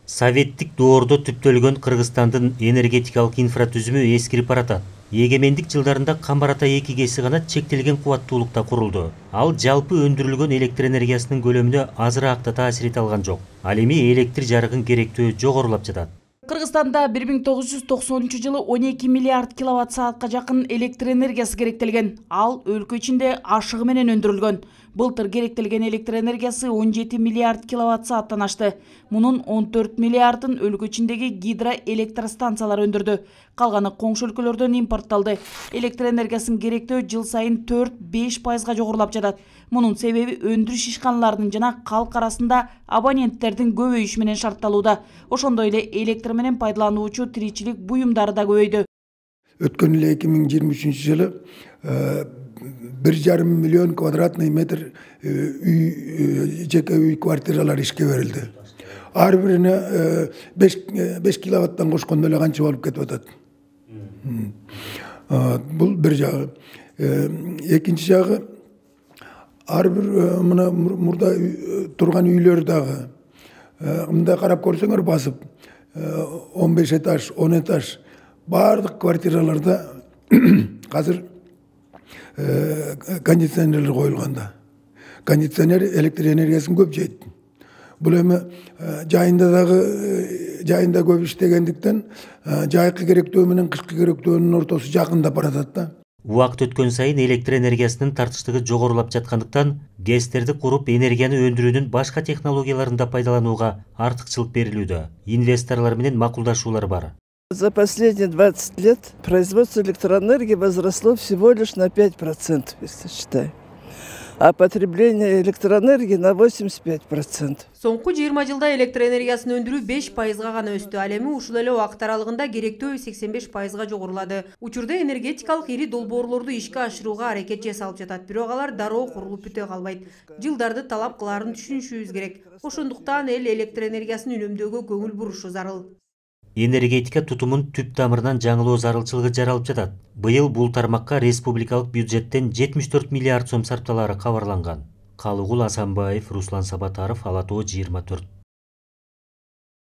Советтик доордо түптөлгөн Кыргызстандын энергетикалык инфратүзүмү эскирип баратат. Эгемендик жылдарында Камбарата 2 КС гана чектелген кубаттуулукта курулду. Ал жалпы өндүрүлгөн электр энергиясынын көлөмүнө азыраак да таасир эте алган жок. Ал эми электр жарыгын керектөө жогорулап жатат. Кыргызстанда 1990 жылы 12 миллиард киловатт саатка жакын электр энергиясы керектелген. Ал өлкө ичинде ашыгы менен өндүрүлгөн. Былтыр керектелген электр энергиясы 17 миллиард киловатт сааттан ашты. Мунун 14 миллиардын өлкө ичиндеги гидроэлектростанциялар өндүрдү. Калганы коңшу өлкөлөрдөн импортталды. Электр энергиясынын керектөө жыл сайын 4-5% жогорулап жатат. Мунун себеби өндүрүш ишканаларынын жана калк арасында абоненттердин көбөйүшү менен шартталууда. Ошондой эле электр менен пайдалануучу тиричилик буюмдары да көбөйдү. Өткөн эле 2023 жылы 1,5 миллион квадратный метр жеке үй квартиралар ишке берилди. Ар бирине 5 киловаттан кошкондо эле канча болуп кетип атат. Бул бир жагы. Экинчи жагы, ар бир мына мурда турган үйлөр дагы мындай карап көрсөңөр басып 15 этаж, 10 этаж бардык квартираларда азыр кондиционерлер коюлганда. Кондиционер электр энергиясын көп жейт. Бул эми жайында көп иштегендиктен жайкы керектөө менен кышкы керектөөнүн ортосу жакындап баратат да. Убакыт өткөн сайын электр энергиясынын тартыштыгы жогорулап жаткандыктан ГЭСтерди куруп энергияны өндүрүүнүн башка технологияларын да пайдаланууга артыкчылык берилүүдө. Инвесторлор менен макулдашуулар бар. За последние 20 лет производство электроэнергии возросло всего лишь на 5%, если считать. А потребление электроэнергии на 85%. Соңку 20 жылда электр энергиясын өндүрүү 5%га гана өстү. Ал эми ушул эле убакыт аралыгында керектөө 85%га жогорулады. Учурда энергетикалык ири долбоорлорду ишке ашырууга аракет жасалып жатат. Бирок алар дароо курулуп бүтө калбайт. Жылдарды талап кылаарын түшүнүшүбүз керек. Ошондуктан эл электр энергиясын үнөмдөөгө көңүл бурушу зарыл. Энергетика тутумун түп тамырынан жаңылоо зарылчылыгы жаралып жатат. Быйыл бул тармакка республикалык бюджеттен 74 миллиард сом сарпталары кабарланган. Калыгул Асанбаев, Руслан Сабатаров, Ала Тоо 24.